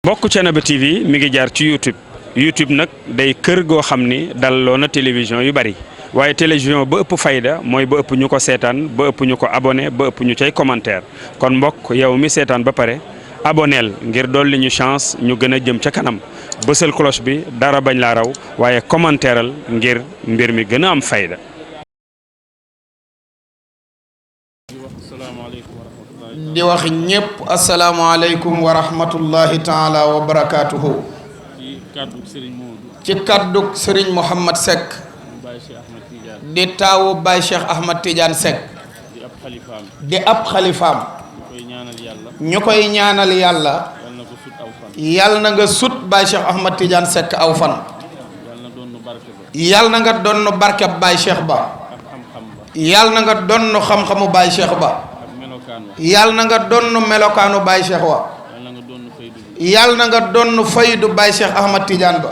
mbokk Thiénaba TV mi ngi jaar ci YouTube nag day kër goo xam ni dalloo na télévision yu bari waaye télévision ba ëpp fayda mooy ba ëpp ñu ko seetaan ba ëpp ñu ko abonné ba ëpp ñu cay commentaire kon mbokk yow mi seetaan ba pare aboneel ngir dolli ñu chance ñu gën a jëm ca kanam bësal cloche bi dara bañ laa raw waaye commentaireal ngir mbir mi gën a am fayda. di wax ñépp asalaamaaleykum wa rahmatullahi taala wa barakaatuhu. ci kàddug Serigne Mouhamad Seck. di taawu Baye Cheikh Ahmad Tidiane Seck. di ab xalifaam. ñu koy ñaanal yàlla. yàlla na nga sut Baye Cheikh Ahmad Tidiane Seck aw fan. yàlla na nga donn barkeb Baye Cheikh ba. yàlla na nga donn xam-xamu Baye Cheikh ba. yàlla na nga donn melokaanu Baye Cheikh wa. yàlla na nga donn faydu Baye Cheikh Ahmad Tidiane ba.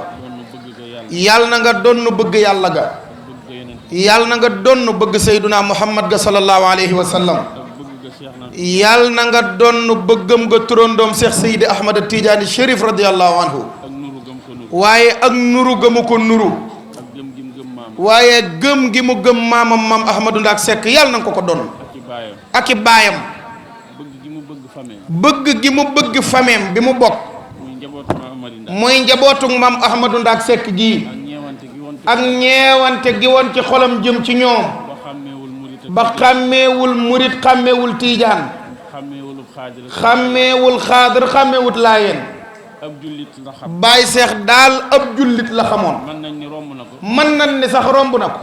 yàlla na nga donn bëgg yàlla ga. yàlla na nga donn bëgg sayduna muhammad ga sallallahu alayhi wa sallam. yàlla na nga donn bëggam ga turandoom Cheikh Seydi Ahmad Tidiane Chérif radiyallahu anhu. waaye ak nuru gëmu ko nuru. waaye gëm gi mu gëm maamam maam Ahmadou Ndaak Seck yàlla na nga ko donn ak i baayam. bëgg gi mu bëgg fameem bi mu bokk. muy njabootu maam Ahmadou Ndaak Seck gii. ak ñeewante gi woon ci xolam jëm ci ñoom. ba xàmmeewul murit xàmmeewul tiijaan. xàmmeewul xaadir xàmmeewut laayeen. Baay Seex daal ab jullit la xamoon. mën nañ ni sax romb na ko.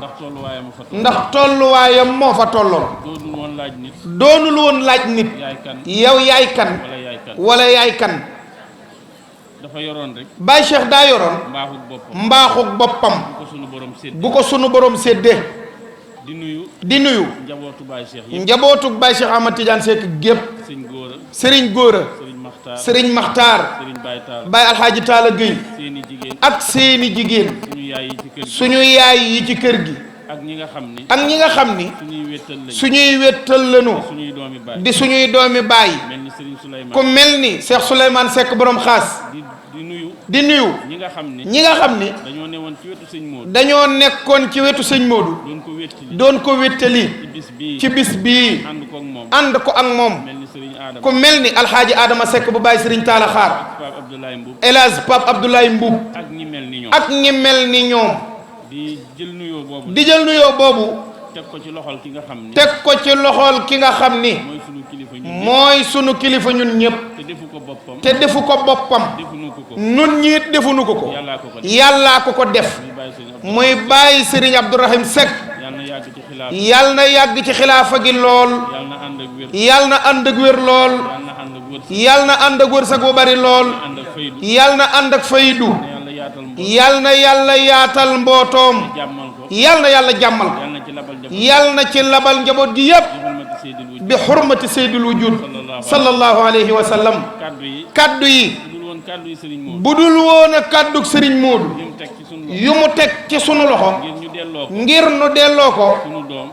ndax tolluwaayam moo fa tolloon. doonul woon laaj nit. yow yaay kan. wala yaay kan. dafa yoroon rek. Baay Cheikh daa yoroon. mbaaxug boppam. bu ko sunu borom séddee. di nuyu. njabootu Baay Cheikh Ahmad Tidiane Seck gépp. Serigne Góora. Serigne Maxtaar. Baay Alxaaji Taala Gueye. ak seeni jigéen. suñu yaay yi ci kër gi. ak ñi nga xam ni. suñuy wéttal lañu. di suñuy doomi baay. ku mel ni Cheikh Souleymane Seck borom xaas. di nuyu ñi nga xam ni dañoo nekkoon ci wetu sëñ Modou doon ko wéttali ci bis bii ànd ko ak moom ku mel ni alxaaji Adama Seck bu bàyyi Sëriñ Taala Xaar El Hadj Pape Abdoulaye Mbuub ak ñi mel ni ñoom di jël nuyoo boobu teg ko ci loxol ki nga xam ni mooy sunu kilifa ñun ñëpp te defu ko boppam nun ñiit defuñu ko yàllaa ko def muy bàyyi Serigne Abdourahim Seck yàlla na yàgg ci xilaafa gi lool yàlla na ànd ak wér lool yàlla na ànd ak wërsëg bu bari lool yàlla na ànd ak faydu yàlla na yàlla yaatal mbootoom yàlla na yàlla jàmmal yàlla na ci labal njaboot gi yépp bi xurmati seydul wujud sallallahu alayhi wa sallam. kaddu yi bu dul woon a kaddug Serigne Modou yu mu teg ci sunu loxo ngir nu delloo ko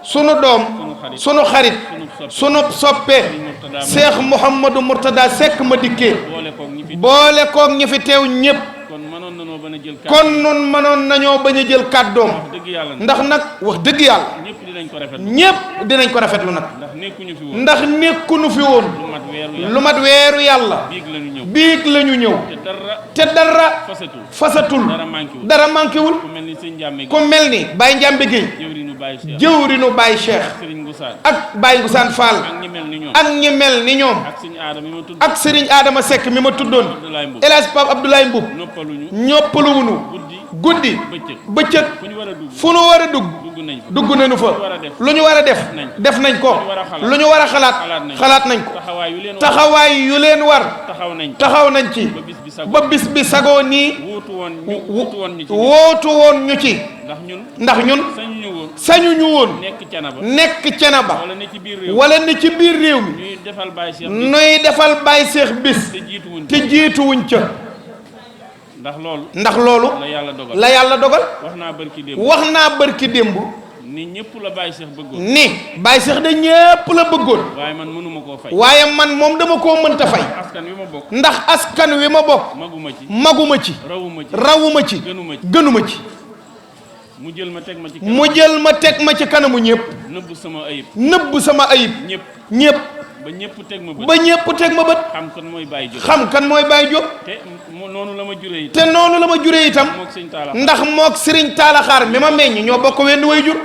sunu doom sunu xarit sunu soppe Cheikh Mouhamadou Mourtada Seck ma dikkee boole koog ñi fi teew ñépp kon nun mënoon nañoo bañ a jël kàddoom ndax nag wax dëgg yàlla ñépp dinañ ko rafetlu nag ndax nekkuñu fi woon lu mat weeru yàlla biig lañu ñëw te dara fasatul dara manquéwul ku mel ni Baye Njambe Gueye jëwrinu Baye Cheikh ak Baye Ngusaan Fall ak ñi mel ni ñoom ak Serigne Adama Seck mi ma tuddoon El Hadj Pape Abdoulaye Mbuub ñoppaluwunu guddi bëccëg fu nu war a dugg nañu fa lu ñu war a def nañ ko lu ñu war a xalaat nañ ko taxawaay yu leen war taxaw nañ ci ba bis bi sagoo nii wootu woon ñu ci ndax ñun sañuñu woon nekk Thiénaba wala ne ci biir réew mi nuy defal Baye Cheikh bis te jiituwuñ ca ndax loolu la yàlla dogal wax naa bërki démb ni ñëpp la Baye Cheikh bëggoon. ni Baye Cheikh de ñépp la bëggoon. waaye man mënuma koo fay. waaye man moom dama koo mënta fay. askan wi ma bokk. ndax askan wi ma bokk. maguma ci. rawuma ci. gënuma ci. mu jël ma teg ma ci. kanamu ñépp. nëbb sama ayib. ñépp. ba ñëpp teg ma bët. xam kan mooy Baye Diop. te noonu la ma juree itam. ndax mook Serigne Talla Xaar mi ma meññ ñoo bokk wenn way jur.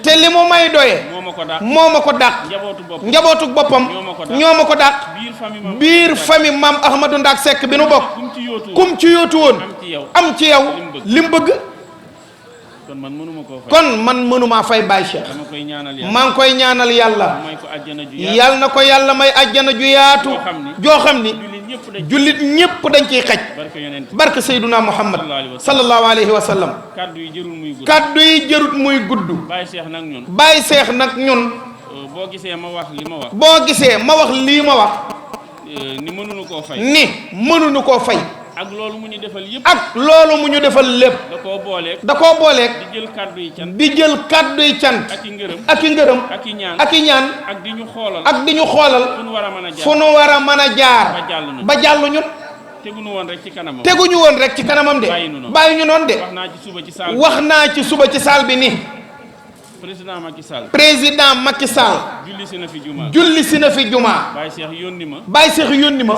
te li mu may doyee. moo ma ko dàq. njabootu boppam. ñoo ma ko dàq. biir famille maam Ahmadou Ndak Seck bi nu bokk. kum ci yóotu woon. am ci yow lim bëgg. kon man mënumaa fay Baye Cheikh. maa ngi koy ñaanal yàlla. yàlla na ko yàlla may àjjana ju yaatu. joo xam ni jullit ñépp dañ ciy xaj. barke Seyduna Muhammad sallallahu alayhi wa sallam. kaddu yi jërut muy gudd. Baye Cheikh nag ñun. boo gisee ma wax lii ma wax. ni mënuñu koo fay. ak loolu mu ñu defal lépp. da koo booleeg. di jël kàdduy cant. ak i ngërëm. ak i ñaan. ak di ñu xoolal. fu nu war a mën a jaar. ba jàll ñun. teguñu woon rek ci kanamam de. bàyyi ñu noonu de. wax naa ci suba ci saal bi ni. président Macky Sall. julli si na fi juma. Baye Cheikh yónni ma.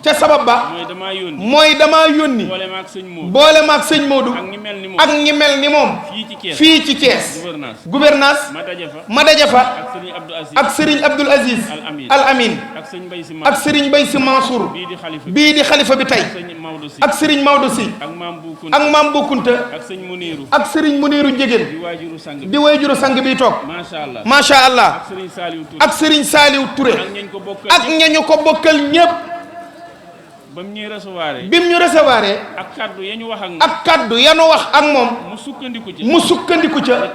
ca sabab ba. mooy damaa yónni. boole maag sëñ Modou. ak ñi mel ni moom. fii ci Thiès. gouvernance ma daje fa. ak Serigne Abdoul Aziz. Al Amin. ak Serigne Mbaye Sy Mansour. bii di xalifa bi tey. ak Serigne Maodo Sy. ak Maam Boukounta. ak Serigne Muniru Njegéen. di waajuru sang bi toog. macha allah. ak Serigne Saliou Touré. ak ñañu ko bokkal ñépp. bim ñu recevoir. ak kaddu ya ñu wax ak moom. mu sukkandiku ca.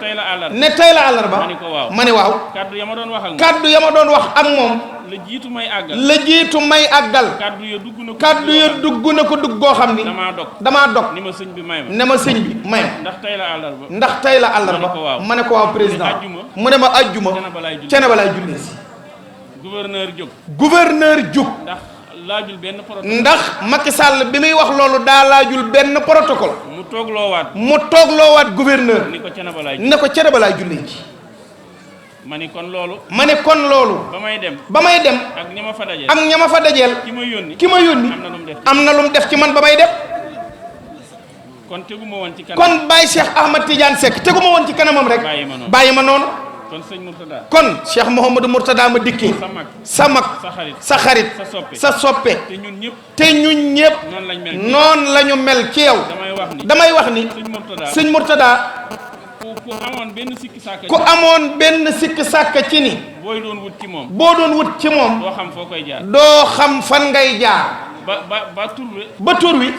ne tey la àllarba. ma ne waaw. kaddu ya ma doon wax ak moom. la jiitu may àggal. kaddu ya dugg na ko dugg goo xam ni. damaa dog. ne ma sëñ bi may ma. ndax tey la àllarba. ma ne ko waaw président. mu ne ma ajjuma. cene ba laay jullee si. gouverneur jóg. ndax Macky Sall bi muy wax loolu daa laajul benn protocole. mu toogloowaat gouverneur. ne ko cene ba laay jullee ji. ma ne kon loolu. ba may dem. ak ña ma fa dajeel. ki ma yónni. am na lu mu def ci man ba may dem. kon Baye Cheikh Ahmad Tidiane Seck tegu ma woon ci kanamam rek. bàyyi ma noonu. kon Cheikh Mouhamadou Mourtada ma dikkee. sa mag sa xarit sa soppe. te ñun ñëpp. noonu la ñu mel ci yow. damay wax ni. sëñ Mourtada. ku amoon benn sikki sàkka ci ni. boo doon wut ci moom. doo xam fan ngay jaar. ba tur wi.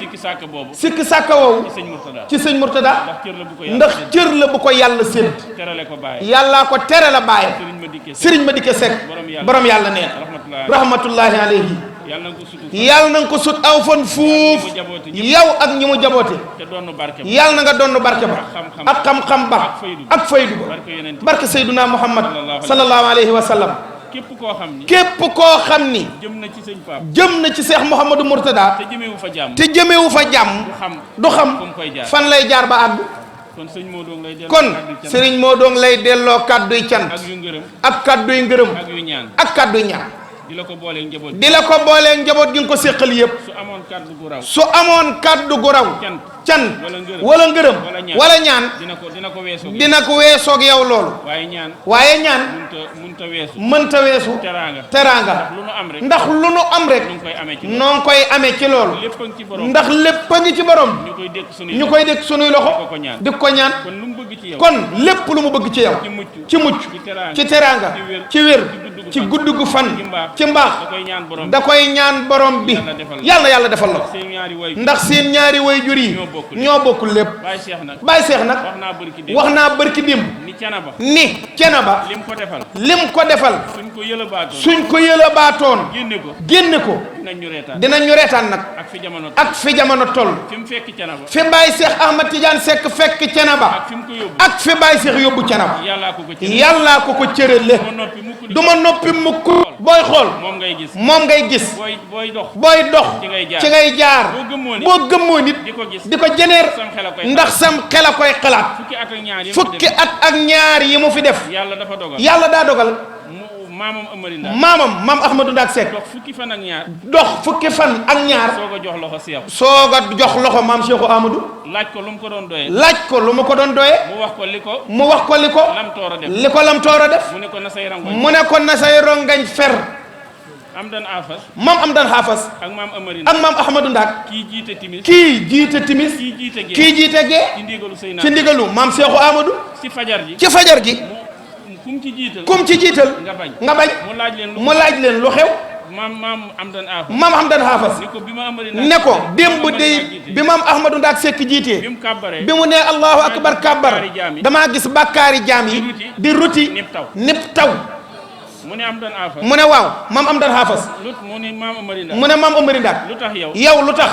sikki sàkka woowu. ci sëñ Mourtada. ndax cër la bu ko yàlla sédd. yàllaa ko tere la bàyyi. Serigne Madické Seck. borom yàlla neen. rahmatullahi alayhi. yàlla na nga ko sut aw fan fuuf. yow ak ñi mu jaboote. yàlla na nga donn barke ba. ak xam-xam ba. ak faydu ba. barke Seyduna Muhammad sallallahu alayhi wa sallam. képp koo xam ni. jëm na ci Cheikh Mouhamadou Mourtada. te jëmewu fa jàmm. du xam fan lay jaar ba àgg. kon Serigne Modou lay delloo kàdduy cant. ak kàdduy ngërëm. ak kàdduy ñaan. di la ko booleeg njaboot gi nga ko séqal yëpp. su amoon kàddu gu raw. can wala ngërëm wala ñaan. dina ko weesoog yow loolu. waaye ñaan. mënta weesu. teraanga. ndax lu nu am rek. noo ngi koy amee ci loolu. ndax lépp a ngi ci borom. ñu koy dékk sunuy loxo. di ko ñaan. kon lépp lu mu bëgg ci yow. ci mucc ci teraanga ci wér ci gudd gu fan ci mbaax da koy ñaan borom bi yàlla defal la ko ndax seen ñaari way jur yi ñoo bokk lépp. Baye Cheikh nag wax naa bërki dim ni Thiénaba lim ko defal suñ ko yëlëbaatoon génne ko dinañ ñu reetaan nag ak fi jamono toll fi Baye Cheikh Ahmad Tidiane Seck fekk Thiénaba ak fi Baye Cheikh yóbbu Thiénaba yàllaa ko cërale du ma noppi mukk booy xool moom ngay gis booy dox ci ngay jaar boo gëmmoo nit di ko jeneer ndax sam xel a koy xalaat fukki at ak ñaar yi mu fi def yàlla daa dogal maamam maam Ahmadou Ndak Seck dox fukki fan ak ñaar soog a jox loxo maam Cheikhou Amadou laaj ko lu mu ko doon doyee mu wax ko li ko lam toora def mu ne ko na say rongañ fer maam Amdan Haafas ak maam Ahmadou Ndak kii jiite timis kii jiite gee ci ndigalu maam Cheikhou Amadou ci fajar gi kum ci jiital nga bañ mu laaj leen lu xew maam Amdan Haafas ne ko démb de bi maam Ahmadou Ndak Seck jiitee bi mu ne allahu akbar kabbar damaa gis bàkkaari jaam yi di ruti nip taw mu ne waaw maam Amdan Haafas mu ne maam Amari Ndak yow lu tax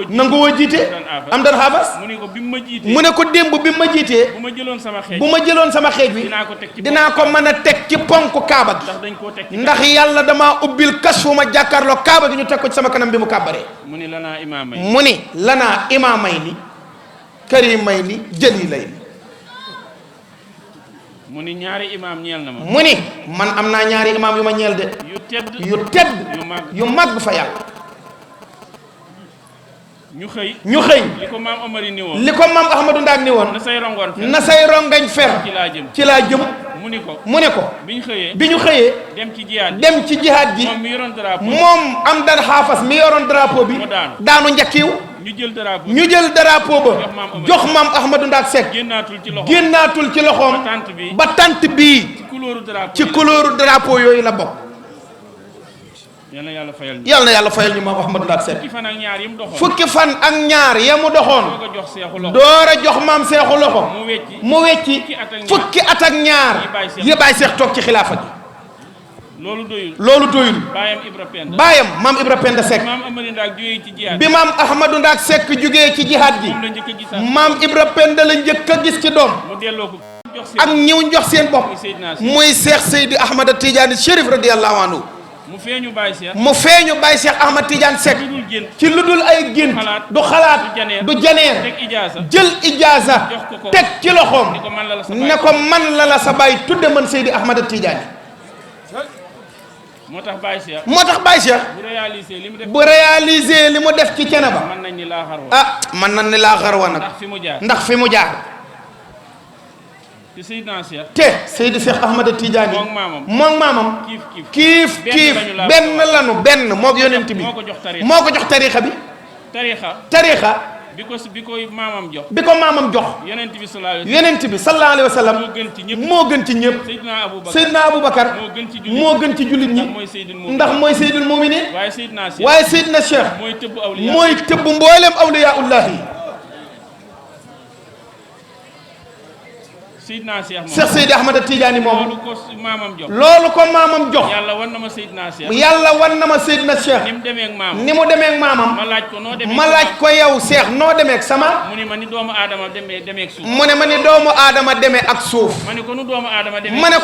nangu woo jiite Amdan Haafas mu ne ko démb bi ma jiitee bu ma jëloon sama xeej bi dinaa ko mën a teg ci ponk kaaba gi ndax yàlla damaa ubbil kas fu ma jàkkaarloo kaaba gi ñu teg ko ci sama kanam bi mu kàbbaree mu ni lanaa imaamayni karimayni jaliilayni mu ni ñaari imaam ñeel na ma mu ni man am naa ñaari imaam yu ma ñeel de yu tedd yu màgg fa yàlla ñu xëy li ko maam Ahmadou Ndak ni woon na say rongañ fer ci laa jëm mu ne ko bi ñu xëyee dem ci jihaad ji moom Amdan Haafas mi yoroon drapeau bi daanu njëkkiw ñu jël drapeau ba jox maam Ahmadou Ndak Seck génnaatul ci loxoom ba tant bii ci couleur drapeau yooyu la bokk yal na yàlla fayal ñu maam Ahmadou Ndak Seck fukki fan ak ñaar ya mu doxoon door a jox maam Seexu loxo mu wecci fukki at ak ñaar yi Baye Cheikh toog ci xilaafa gi loolu doyul baayam maam Ibra Penda Seck bi maam Ahmadou Ndak Seck jugee ci jihaad ji maam Ibra Penda la njëkk a gis ci doom ak ñëw jox seen bopp muy Cheikh Seydi Ahmada Tidiane Chérif radiyallahu anhu mu feeñu Baye Cheikh Ahmad Tidiane Seck ci lu dul ay gént du xalaat du janeer jël ijaaza teg ci loxoom ne ko man la sa baay tudde man Seydi Ahmad Tidiane moo tax Baye Cheikh bu réalisé li mu def ci Thiénaba man nañ ni laa xarwa nag ndax fi mu jaar te Seydi Cheikh Ahmad Tidiane moom maamam kiif benn lanu benn moog yonent bi moo ko jox tariixa bi tariixa bi ko maamam jox yonent bi sallallahu alayhi wa sallam moo gën ci ñëpp Seydina Aboubacar moo gën ci jullit ñi ndax mooy Seydul Muminin waaye Seydina Cheikh mooy tëbb mboolem awliyaullahi Cheikh Seydi Ahmad Tidiane moom loolu ko maamam jox yàlla wan na ma Seydina Cheikh ni mu demee ak maamam ma laaj ko yow Cheikh noo demee ak sama mu ne ma ni doomu aadama demee ak suuf ma ne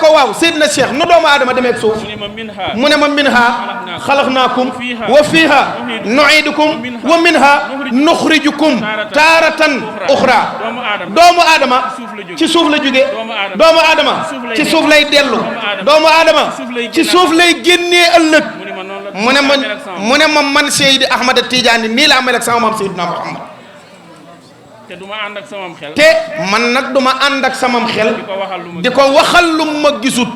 ko waaw Seydina Cheikh nu doomu aadama demee ak suuf mu ne ma minha xalaqnaakum wa fiiha nu'iidukum wa minha nuxrijukum taaratan uxra doomu aadama ci suuf la jóge doomu aadama ci suuf lay dellu doomu aadama ci suuf lay génnee ëllëg mu ne ma man Seydi Ahmad Tidiane nii la mel ak sama maam Seydina Muhammad te man nag du ma ànd ak samam xel di ko waxal lu ma gisut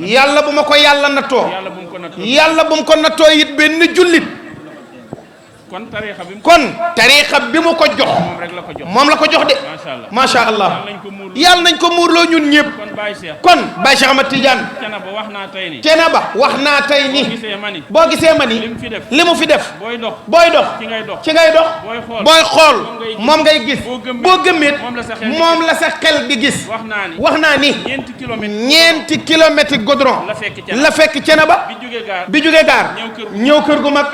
yàlla bu ma ko yàlla nattoo yàlla bu mu ko nattoo it benn jullit kon tariixa bi mu ko jox moom la ko jox de macha allah yàlla nañ ko muurloo ñun ñëpp kon Baye Cheikh Ahmad Tidiane Thiénaba wax naa tey ni boo gisee ma ni li mu fi def booy dox ci ngay dox booy xool moom ngay gis boo gëmmeet moom la sa xel di gis wax naa ni ñeenti kilomètres goudron la fekk Thiénaba bi jóge gaar ñëw kër gu mag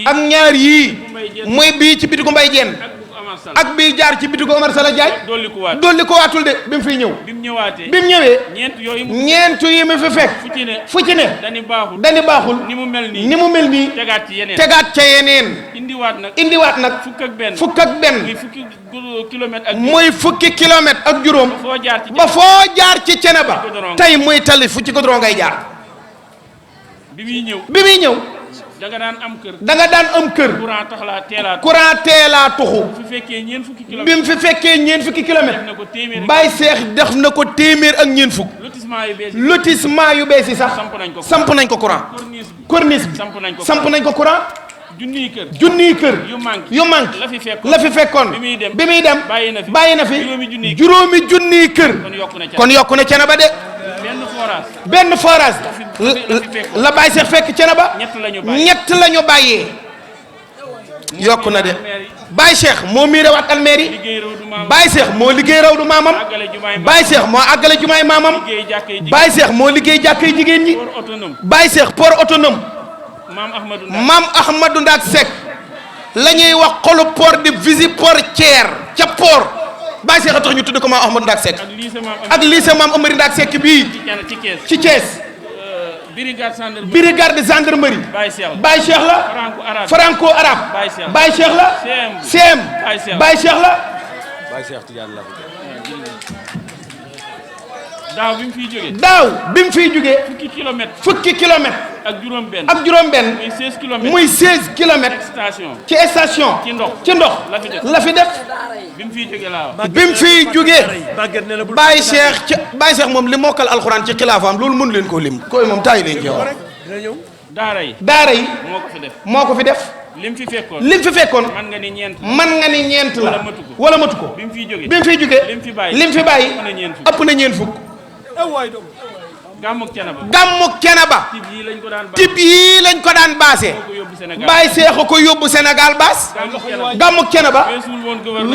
ak ñaar yii muy bii ci bitigu Mbay Jeen ak bii jaar ci bitigu Omar Sala Jaay dolli ko waatul de bi mu fiy ñëw bi mu ñëwee ñeent yi mu fi fekk fu ci ne dani baaxul ni mu mel nii tegaat ca yeneen indiwaat nag fukk ak benn muy fukki kilomètre ak juróom ba foo jaar ci Thiénaba tey muy tali fu ci goudron ngay jaar bi muy ñëw da nga daan am kër courant teelaa tuxu bi mu fi fekkee ñeent fukki kilomètre Baye Cheikh def na ko téeméer ak ñeent fukk lotissement yu bees yi sax samp nañ ko courant corniche bi samp nañ ko courant junniy kër yu manque la fi fekkoon bi muy dem bàyyi na fi juróomi junniy kër kon yokku na Thiénaba de benn forage la Baye Cheikh fekk Thiénaba ñett la ñu bàyyee yokku na de Baye Cheikh moo miire waat almeeri Baye Cheikh moo liggéey rawdu maamam Baye Cheikh moo àggale jumaay maamam Baye Cheikh moo liggéey jàkkay jigéen ñi Baye Cheikh port autonome maam Ahmadou Ndak Seck la ñuy wax xolu port de visite portière ca port Baye Cheikh a tax ñu tudd ko maam Ahmadou Ndak Seck ak lycée maam Amari Ndak Seck bii ci Thiès brigade de gendarmerie Baye Cheikh la franco arabe Baye Cheikh la CM Baye Cheikh la daaw bi mu fiy jógee fukki kilomètre ak juróom benn muy 16 kilomètres ci station ci ndox la fi def bi mu fiy jógee Baye Cheikh moom li mokkal alxuraan ci xilaafaam loolu mënu leen koo lim koy moom tayi leen ci wax daara yi moo ko fi def lim fi fekkoon man nga ni ñeent la wala matu ko bi mu fiy jógee lim fi bàyyi ëpp na ñeent fukk gàmmuk Thiénaba tib yii lañ ko daan baase Baye Cheikh ko yóbbu Sénégal baas gàmmuk Thiénaba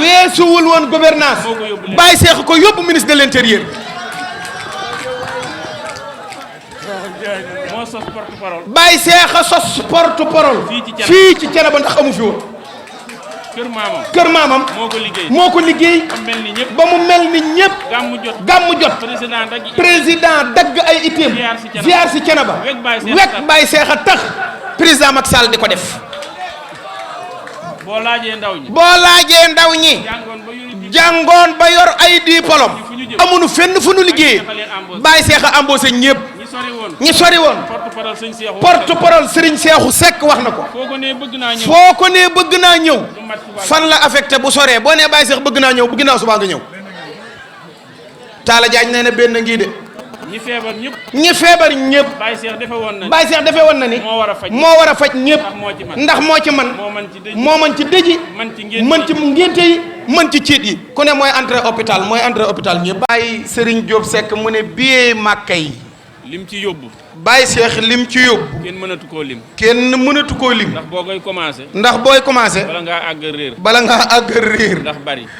weesuwul woon gouvernance Baye Cheikh ko yóbbu ministre de l'intérieur Baye Cheikh a sos porte-parole fii ci Thiénaba ndax amu fi woon kër maamam moo ko liggéey ba mu mel ni ñëpp gàmmu jot président dagg ay itéem ziar si Thiénaba wekk Baye Cheikh a tax président Macky Sall di ko def boo laajee ndaw ñi jàngoon ba yor ay diplôme amuñu fenn fu nu liggéey Baye Cheikh a embauché ñëpp ñi sori woon porte-parole Serigne Cheikhou Seck wax na ko foo ko nee bëgg naa ñëw fan la affecté bu soree boo nee Baye Cheikh bëgg naa ñëw bu ginnaaw subaa nga ñëw Talla Diagne nee na benn ngii de ñi feebar ñëpp Baye Cheikh defe woon na ni moo war a faj ñëpp ndax moo ci man moo man ci dëji mën ci ngénte yi mën ci ciit yi ku ne mooy entrée hôpital ñëpp Baye Serigne Diop Seck mu ne billet Màkka yi lim ci yóbbu Baye Cheikh lim ci yóbbu kenn mënatu koo lim ndax booy commencé bala ngaa àgg réer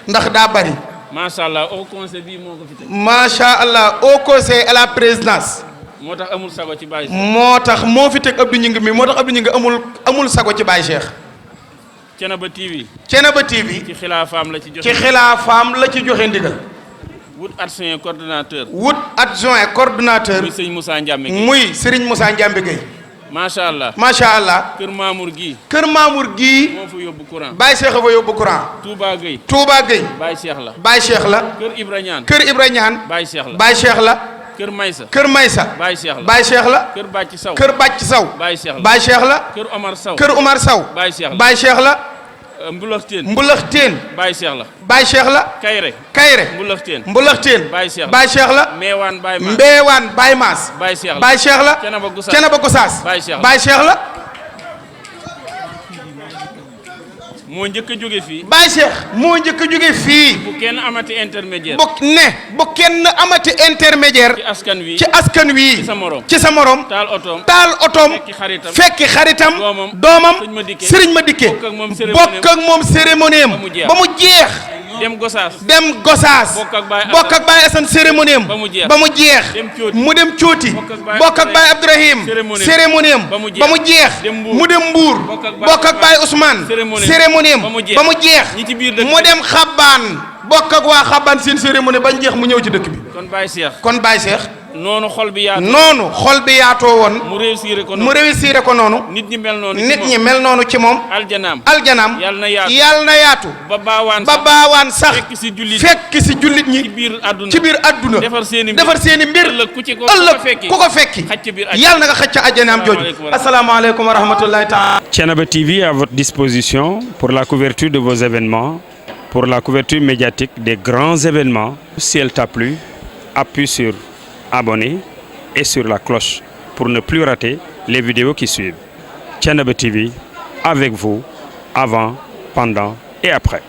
ndax daa bari macha allah au conseil bii moo ko fi teg macha allah au conseil à la présidence moo tax amul sago ci Baye Cheikh moo tax moo fi teg Abdou Gningue mi moo tax Abdou Gningue amul sago ci Baye Cheikh Thiénaba TV ci xilaafaam la ci joxe ndigal wut adjoint coordonnateur muy Serigne Moussa Ndiambe Gueye macha allah kër Mamour gii moo fa yóbbu courant Baye Cheikh fa yóbbu courant Touba Gueye Baye Cheikh la kër Ibra Ñaan Baye Cheikh la kër Maysa Baye Cheikh la kër Bàcc Saw Baye Cheikh la kër Omar Saw Baye Cheikh la Mbulaxteen Baye Cheikh la Kayre Mbulaxteen Baye Cheikh la Mbeewaan Baye Maas Baye Cheikh la Thiénaba Gossas Baye Cheikh la moo njëkk a jóge fii. Baye Cheikh moo njëkk a jóge fii. bu kenn amati intermédiaire. bu kenn amati intermédiaire. ci askan wi ci askan wi. ci sa morom ci sa morom. taal otoom. fekki xaritam. doomam Serigne Madické. bokk ak moom cérémonie am ba mu jeex. dem Gosaas. bokk ak Baye Assane cérémonie am ba mu jeex. mu dem Cooti. bokk ak Baye Abdourahim cérémonie am ba mu jeex. mu dem Mbuur. bokk ak Baye Ousmane cérémonie am ba mu jeex. mu dem Xabbaan. bokk ak waa Xabbaan seen cérémonie bañ jeex mu ñëw ci dëkk bi. kon Baye Cheikh. noonu xol bi yaatoo woon. mu réussir ko noonu. nit ñi mel noonu ci moom. aljanaam. yal na yaatu. ba baawaan sax. fekk si jullit ñi. ci biir àdduna. defar seeni mbir. ëllëg ku ko fekki. yal na nga xëcc aljanaam jooju. asalaamaaleykum wa rahmatullahi taala. Thiénaba TV à votre disposition pour la couverture de vos événements, pour la couverture médiatique des grands événements. Si elle t'a plu, appuie sur abonner et sur la cloche pour ne plus rater les vidéos qui suivent. Thiénaba TV avec vous avant, pendant et après.